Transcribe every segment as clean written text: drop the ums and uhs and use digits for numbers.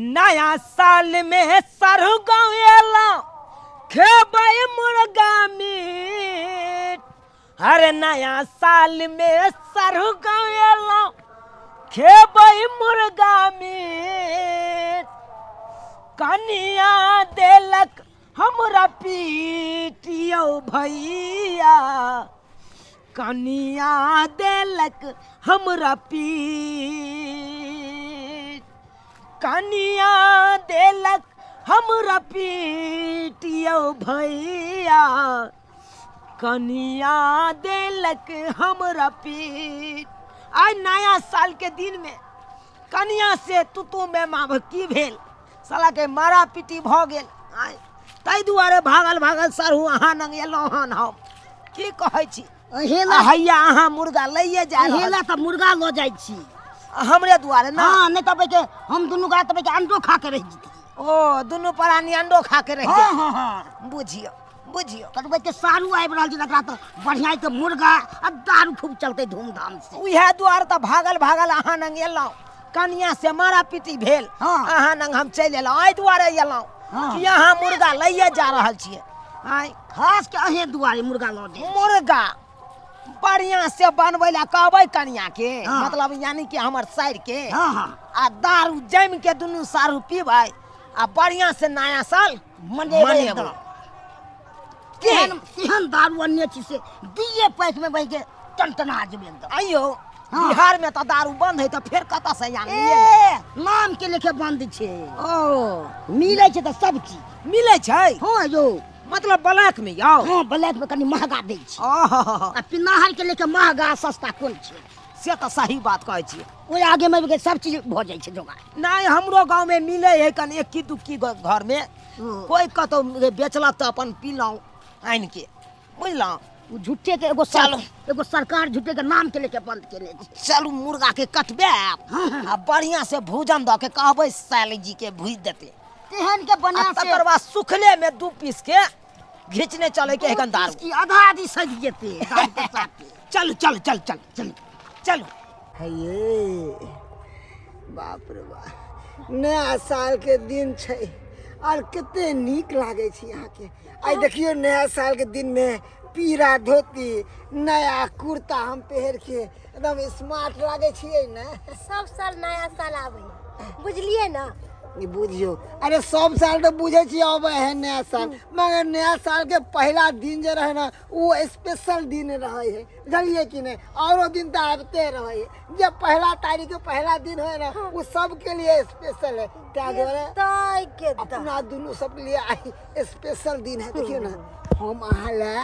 नया साल में सरहु गवेला खेबई मुर्गा मीट। हर नया साल में सरहु गवेला खेबई मुर्गा मीट। कनिया देलक हमरा पीटियो भैया, कनिया देलक हमरा पीट। कनिया देलक हमरा पीटियो भैया, कनिया देलक हमरा पीट। आज नया साल के दिन में कनिया से तू में माँ की भेल, साला के मारा पीटी भ गेल। ताहि दुआरे भागल भागल सरहु अहाँ नंग एलहुँ हन। हम की कहै छी हैया अहाँ मुर्गा लइए जा हेला त मुर्गा ल जाइ छी हमरे दुआरे ना। हां नहीं तबे के हम दुनु का तबे के अंडो खा के रह जती। ओ दुनु प्राणी अंडो खा के रह हां जाए। हां हां बुझियो बुझियो तबे के सारू आइब रहल छी तकरा त बढ़िया के मुर्गा आ दारू खूब चलते धूमधाम से। उहे दुआरे त भागल भागल अहाँ नंग एलहुँ। कनिया से मारा पीटी भेल, अहाँ नंग हम चलि एलहुँ। एहि दुआरे एलहुँ कि अहाँ मुर्गा लइए जा रहल छियै। खास के अहे दुआरे मुर्गा ल दे। मुर्गा बढ़िया से बनबै ला कहबै कनिया के, मतलब यानी कि हमर साइर के। हां हां आ दारू जम के दुनू सारू पीबै आ बढ़िया से नया साल मनेबै। केहन केहन दारू अन्य चीज से बीए पैक में बह के टनटना जेबे एकदम। आइयो बिहार में तो दारू बंद है, तो फिर कत से यानी नाम के लेके बंद छे। ओ मिलै छे त सब चीज मिले छै। हां यो मतलब ब्लैक में यो। हां ब्लैक में कनी महंगा दै छी। ओह आ पिनाहर के लेके महंगा सस्ता कोन छे? से तो सही बात कहै छी। ओइ आगे में के सब चीज भ जाय छे जोगाड़। नहीं हमरो गांव में मिले है कन एक दुक्की घर में। कोई कतो बेचलक तो अपन पीलौ आइन के, बुझलौ। झूठे के एगो सरकार झूठे के नाम के लेके बंद केले छे। चलू मुर्गा के कटबे आ बढ़िया से भोजन द के कहबै साली जी के भूज देते। तेहन के बना से तकर बाद सुखले में 2 पीस के घिचने चले के एकन दारू की आधा आधी सज जेते दारू के साथ। चल चल चल चल चल चल। हे बाप रे बाप, नया साल के दिन छै और कते नीक लागे छै यहाँ के। आई देखियो नया साल के दिन में पीरा धोती नया कुर्ता हम पहन के एकदम स्मार्ट लागे छियै ना। सब साल नया साल आवे बुझलिए ना। ई बुझियो, अरे सब साल तो बुझे छी आवे है नया साल, मगर नया साल के पहला दिन जे रहे ना वो स्पेशल दिन रहे है, जानिए कि नहीं। औरो दिन तो आते रहे है, जब पहला तारीख के पहला दिन है ना वो सब के लिए स्पेशल है। क्या ताई के अपना दोनों सब के लिए आई स्पेशल दिन है। देखियो ना हम अहाँ ला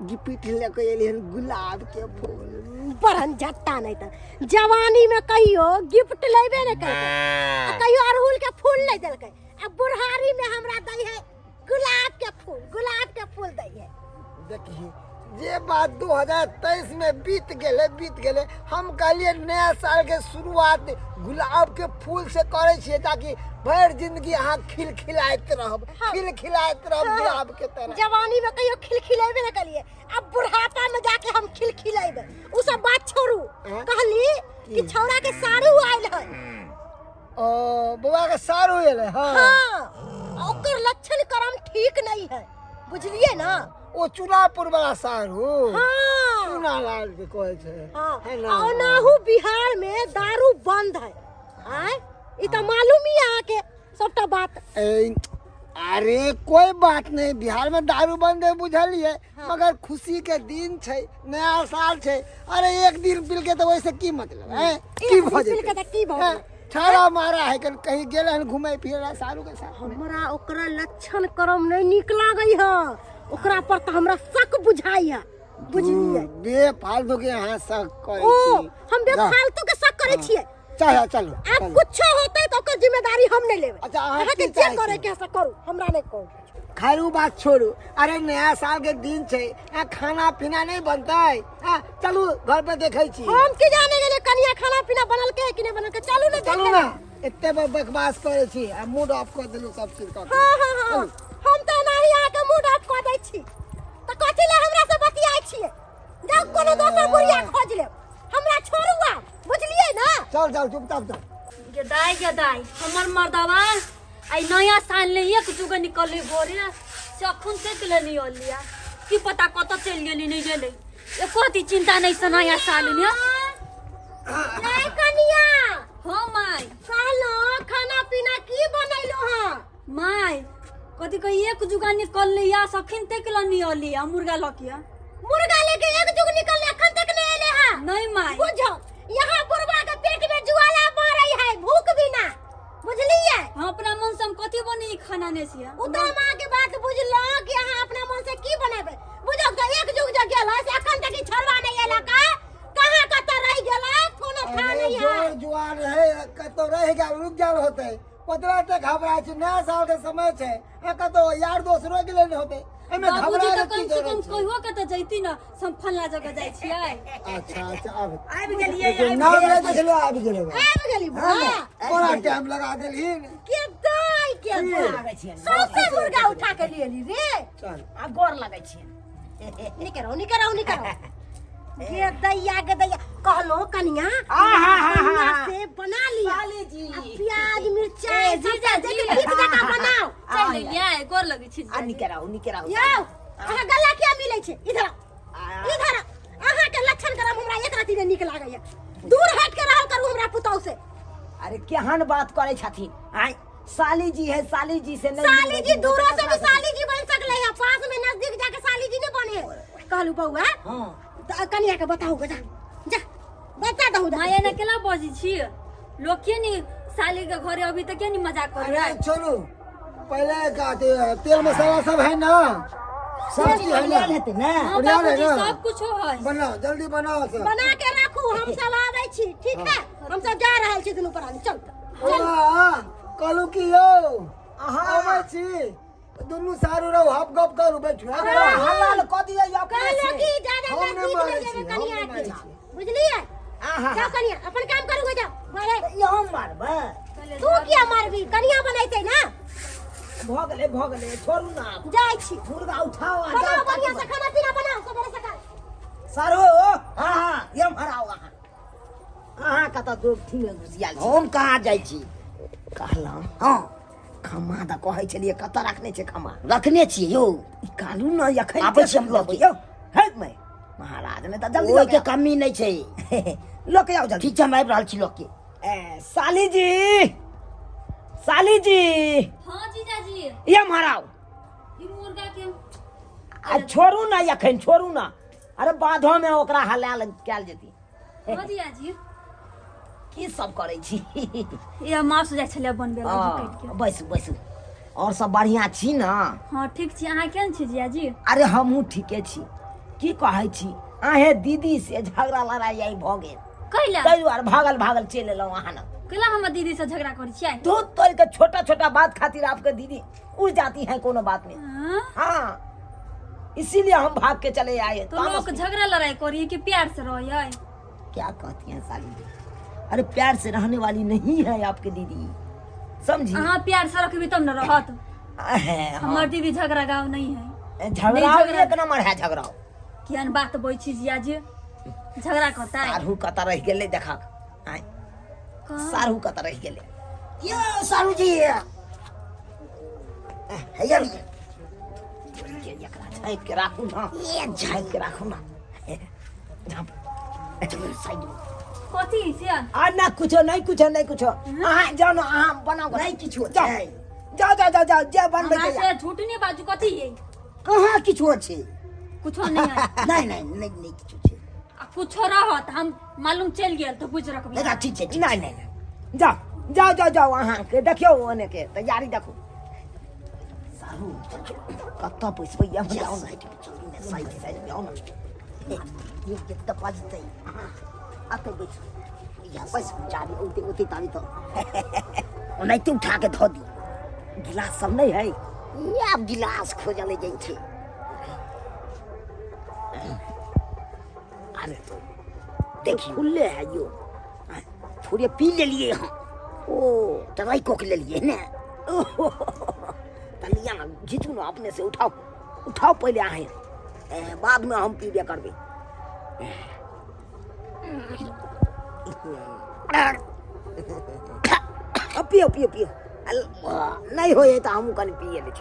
गिफ्ट लेके एलियन गुलाब के फूल। बरन झट्टा नहीं त जवानी में कहियो गिफ्ट लेबे न करके आ कहियो अड़हुल के फूल ले देलकै। अब बुढ़ारी में हमरा दै है गुलाब के फूल दै है। देखिए ये बात 2023 में बीत गेले। हम कहलिए नया साल के शुरुआत गुलाब के फूल से करे छिए ताकि भर जिंदगी अहाँ खिलखिलाइत रहब, खिलखिलाइत रहब गुलाब के तरह। जवानी में कहियो खिलखिलेबे न करिए, अब बुढ़ापा में जाके हम खिलखिलेबे। उ सब बात छोड़ू। कहली कि छौड़ा के सारू आइल है। ओ बुआ के सारू एले। हां ओकर लक्षण करम ठीक नहीं है, बुझलिए ना। ओ चुनापुर वाला सारू। हां चुना लाल के कहै छै। हां औनाहु बिहार में दारू बंद है। आय ई त मालूम ही आके सबटा बात। अरे कोई बात नहीं, बिहार में दारू बंद है बुझलिए। मगर खुशी के दिन छै, नया साल छै। अरे एक दिन पील के तो वैसे की मतलब है? की भजे छाड़ा मारा है कहीं गेले हन घूमे फिरे सारू के साथ। हमरा ओकरा लक्षण करम नहीं निक लागई है, ओकरा पर त हमरा शक बुझाई है, बुझलिए। बे फालतू के यहाँ शक करे ओ छी। हम बे फालतू के शक करे छिए। चलो अब कुछ होते तो ओकर जिम्मेदारी हम नहीं लेबे। अच्छा अहाँ अहाँ के की जे चाहै करे छी? के से करू, हमरा नहीं करू। खालू बात छोड़ू। अरे नया साल के दिन छै, खाना पीना नहीं बनतै। चलू घर पे देखे छी। हम की जाने गेले कनिया खाना पीना बनल के कि नहीं बनल के। चलू ना चलू देखे। ना एते बकवास करे छी आ मूड ऑफ कर देलू सब चीज का। हां हम त नहीं आके मूड ऑफ कर दै छी त कथि ले हमरा से बतियाई छिए। जाओ कोनो दोसर बुढ़िया खोज ले, हमरा छोड़ू। बुझलिए ना। चल चुपचाप चल। गदाई हमर मर्दवा आई नया साल ले एक जुग निकले भोरे से अखुन से के ले लिया की पता कत चल गेली नहीं गेले एको ती चिंता नहीं से नया साल ने ए कनिया हो माई कहलो खाना पीना की बनैलो हां माई कथी कही एक जुगा निकल लिया सखिन तक ले नहीं लिया मुर्गा लकिया मुर्गा लेके एक जुग निकल अखन तक नहीं एले हां नहीं माई बुझो यहाँ बुढ़वा के पेट में ज्वाला बढ़ रही है भूख भी ना बुझलिए हम अपना मन से हम कथी बनी खाना ने सिया उधर मां के बात बुझलो कि यहाँ अपना मन से की बनेबे बुझो तो एक जुग जग गेल है से अखन तक छोड़वा नहीं एला का कहां कत रह गेला कोनो था नहीं है जोर जुआन है कतो रहेगा रुक जाल होते पतला तक घबरा छ नया साल के समय छे कतो यार दोस्त रोक ले होते एमे बाबूजी घबरा तो कम से कम कहियो के त जैती न हम फल्ला जगह जाय छियै अच्छा अब आबि गेलियै नाम ले देख लो आबि गेले आबि गेली बुआ बड़ा टाइम लगा देलहिन के दाई के लागै छियै सबसे मुर्गा उठा के लेली रे चल आ गोर लागै छियै निकरो गे दैया कहलो कनिया आहा कनिया से बना लिया साली जी अब प्याज मिर्चाई जीजा जी ठीक जगह बनाओ चल लिया गोर लगे छी आ निकराउ यो अहाँ गला क्या मिलै छै इधर अहाँ के लक्षण करम हमरा एक राती ने निक लागैया दूर हट के रहल करू हमरा पुतौ से अरे केहन बात करै छथिन आइ साली जी है साली जी से नहीं साली जी दूर से भी साली जी बन सकले है पास में नजदीक जाके साली जी ने बने कहलू बउआ हां तो कनिया के बताऊ जा जा बता दहु माया ने केला बजी छी लोग के नी साली के घरे अभी तक के नी मजाक कर रहा है चलो पहले का तेल मसाला सब है ना सब चीज है ना हेतै ना हां बढ़िया बाबूजी है ना? सब कुछ है बनाओ जल्दी बनाओ सब बना के रखू हम सब आबै छी ठीक है हम सब जा रहल छी दुनू प्राणी चल कहलू की यो अहाँ आबै छी दुनू सारू रहो हप गप करू बैठू हलाल क दियै या कहलो कि ज्यादा हम नहीं नजदीक मारै ले छी, जेबे हम कनिया नहीं मारै के छी। बुझलिए आहा जा कनिया अपन काम करू गो जा मारे यो मारबे तू क्या मारबी कनिया बनैते ना भ गेलै छोड़ू ना जाय छी मुर्गा उठाओ आ बनाओ जाओ बढ़िया से खाना पीना बनाओ सबेरे सकाल सारो हां यम हराओ अहाँ कतऽ दो ठीक घुसियाल छी हम कहाँ जाइ छी कहलहुँ हाँ खम्मा तऽ कहै छलियै कतऽ रखने छै खम्मा रखने छियै यौ कानू न एखन आबै छी हम लऽ के यौ हे मैं महाराज ने तऽ जल्दी ओइ के कमी नहीं छै लऽ के आउ जल्दी ठीक छै हम आबि रहल छी लोग के साली जी हां जीजा जी ये महाराज ई मुर्गा के आ छोड़ू ना एखन छोड़ू ना अरे बाधो में ओकरा हलाल कैल जेती हां जीजा जी की सब करै छी ये मास जाय छले बनबे ला काट के बैसू बैसू और सब बढ़िया छी ना हां ठीक छी अहाँ केहन छी जीजा जी अरे हमहूँ ठीके छी की कहै छी अहे दीदी से झगड़ा लड़ाई आई भऽ गेल कैला ताहि दुआरे भागल चलि एलहुँ अहाँ ना कैला हम दीदी से झगड़ा करै छियै दूध तोड़ के छोटा छोटा बात खातिर आपके दीदी उड़ जाती है कोनो बात में हां हाँ इसीलिए हम भाग के चले आए तो लोग झगड़ा लड़ाई करिए कि प्यार से रहिए क्या कहती हैं साली जी अरे प्यार से रहने वाली नहीं है आपके दीदी समझी अहाँ प्यार से रखबी तब न रहत हाँ। हमर दीदी झगड़ा गाँव नहीं है झगड़ा नहीं झगड़ा। एक नंबर है झगड़ा केहन बात बोल छी जिया जी झगड़ा करता है सारू कतऽ रह गेलै देखा आय सारू कतऽ रह गेलै यो सारू जी हैया भी एकरा झाँपि के राखू ना ये झाँपि के राखू ना साइड में कथी से आ ना कुछो नहीं कुछो अहाँ जाओ ना अहाँ बनाओ नहीं किछु जाओ छै जाओ जे बनबै हमरा के से झूठ नहीं बाजू कथी है कहाँ किछु छै कुछो नहीं है नहीं किछु छै आ कुछो रहत हम मालूम चल गेल तो बुझ रखबी देखा ठीक छै नहीं जाओ अहाँ के देखियो ओने के तैयारी देखो सारू कतऽ पैसबै या जाओ ना साइड जाओ ना ये कितना बजतै आते बैठ या बस जारी ओते तारी तो ओनाइते उठा के धो दी गिलास सब नहीं है ये अब गिलास खोजले जाइ छै अरे तो देखिए खुले है यो थोड़े पी ले लिए हम ओ तराई कोक ले लिए ने तलिया ना घीचू ना अपने से उठाओ पहले आए बाद में हम पीबे करबे अब पियो पियो पियो नहीं हो तो हम कनी पिए ले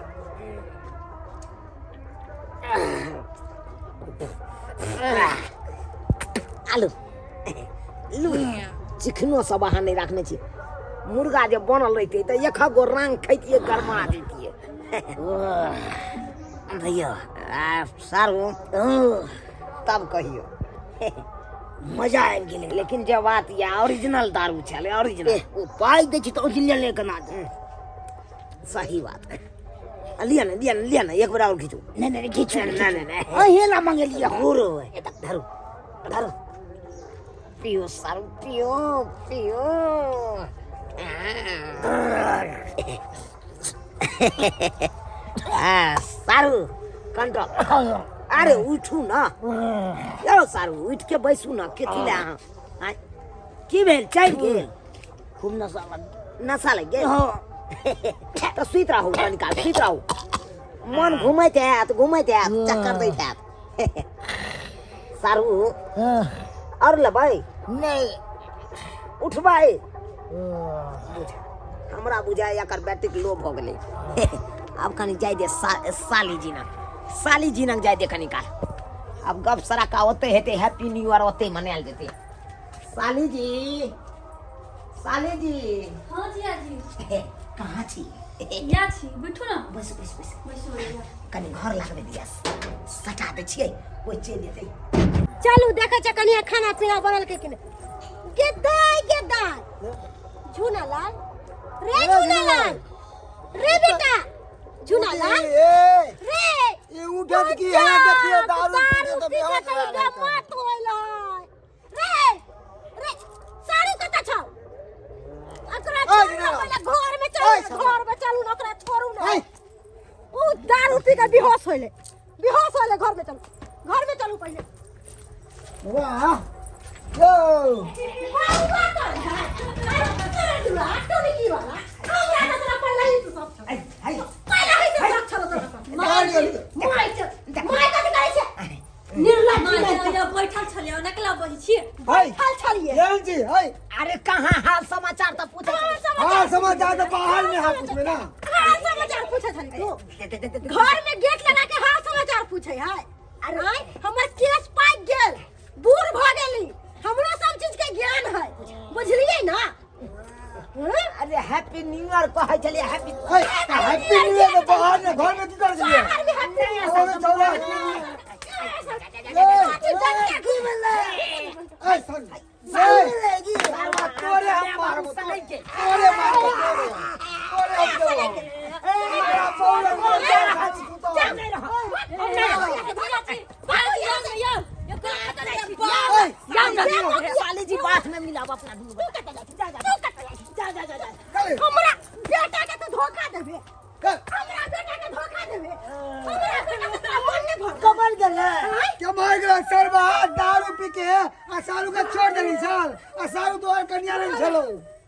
आलू लू चिकनो सब अहाँ नहीं रखने छी मुर्गा जब बनल रहते तो एक गो रंग खैतिए गरमा देतिए भैया सारू तब कहियो मजा आबि गेलै लेकिन जब बात या ओरिजिनल दारू छलै ओरिजिनल ओ पाइ दै छी तऽ ओरिजिनल लेके ना दे सही बात लिया ना एक बार और खींचो नहीं खींचो नहीं हेला मंगेलिए होरो ए तक धरो धरो पियो सारू पियो पियो सारू कंट्रोल अरे उठू ना यारो सारू उठ के बैसू ना कथी ले अहाँ की भेल चल गेल खूब नशा लग गेल तो सुत रहू कनिकाल सुत रहू मन घूमैत हैत चक्कर दैत हैत सारू और लेबै नहीं उठबै हमरा बुझाय एकर बैटरी लो भऽ गेलै अब कनी जाय दे साली जीनक जाय दे कनी काल अब गप सराका ओते हेते हैप्पी न्यू ईयर ओते मनायल जेते साली जी हाँ जिया जी कहाँ छी या छी बैठू ना बस बैसो या कनी घर लागबे दिया सटा दे छियै कोई चलि जेतै चलू देखे छ कनिया खाना पीना बनल के किने गेदाय झूनालाल रे बेटा झूनालाल रे ये उठत की है देखिए दारू पीते तो बेहोश हो गया मत होइला रे सारू कता छौ अकरा घर में चलू ओकरा छोड़ू ना ओ दारू पी के बेहोश होइले घर में चलू पहले वाह यो बैठल छलिए नकला बजै छियै बैठल छलिए जयंत जी हाय अरे कहाँ हाल समाचार तो पूछे हां समाचार तो बाहर में हाथ पूछबे ना हाल समाचार पूछे छली तू घर में गेट लगा के हाल समाचार पूछे है अरे हमर केस पाक गेल बूढ़ भ गेली हमरा सब चीज के ज्ञान है बुझलिए ना अरे हैप्पी न्यू ईयर कहै छलिए हैप्पी न्यू ईयर तो बाहर में घर में की कर छलिए बाहर में हैप्पी न्यू ईयर ओरे चौरा ए सन लेगी तोरे हम मारबो तोरे मारबो तोरे मारा बोल साली जी बात में मिलाब अपना दूर हमरा बेटा के तो धोखा देबे हमरा बेटा के धोखा देबे हमरा बेटा के मन में भर कमल गेले क्या मार गेला सरबा दारू पी के आ सालू का छोड़ देली साल आ सालू तो और कन्या नहीं छलो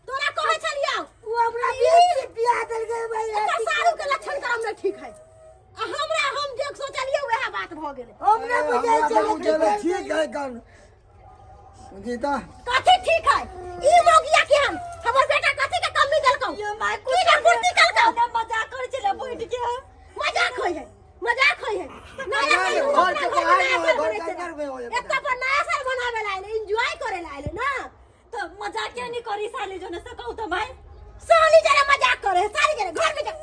तोरा कहै छलिया वो हमरा बेटी बियाह देल गए भाई एकर सारू के लक्षण करम नहीं ठीक है आ हमरा हम जे सोचलिए वह बात भ गेले हमने बुझाई ठीक है गन गीता कथी ठीक है ई मोगिया के हमर बेटा कथी के कमी देलकौ ये माय की के पूर्ति करकौ ना मजाक करे छले बैठ के मजाक होय है घर के बाहर में हो एक पर नया साल मनावे लाइले एंजॉय करे लाइले ना तो मजाक क्या नहीं करी साली जो ने सकौ तो भाई साली जरा मजाक करे साली जरा घर में जा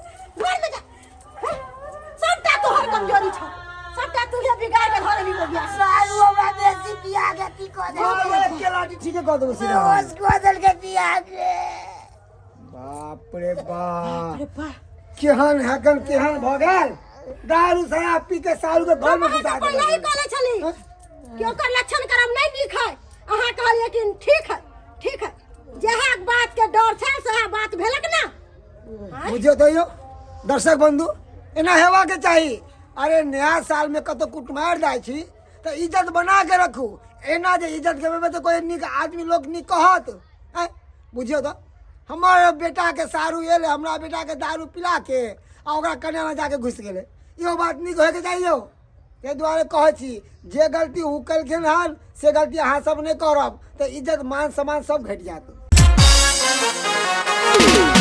सबटा तोहर कमजोरी छ सबटा तुझे बिगाड़ के घर में मोगिया सालू हमरा बेसी बियाह के की कह दे के लाठी ठीक है कह दो सीधा उसको बदल के बियाह के बाप रे बाप अरे बा केहन हकन केहन भ गेल दारू शराब पी के सालू के घर में घुसा दे पहले ही कहले छली कि ओकर लक्षण करम नहीं दिख है अहाँ कहलिए कि ठीक है जहाँ बात के डर छै सहा बात भेलक ना बुझियो तो यो दर्शक बंधु एना हेवा के चाहिए अरे नया साल में कतो कुटमार जाय छी तो इज्जत बना के रखू एना जे इज्जत के तो कोई निक आदमी लोग निक कहत बुझियो तो हमारे बेटा के सारू एले हमरा बेटा के दारू पिला के आ ओकरा कन्या में जाके घुस गेले इहो बात निक होय के चाहिए ते दुआरे कहै छी जे गलती उ कलखिन हन से गलती अहाँ सब नहीं करब तो इज्जत मान सम्मान सब घट जात रे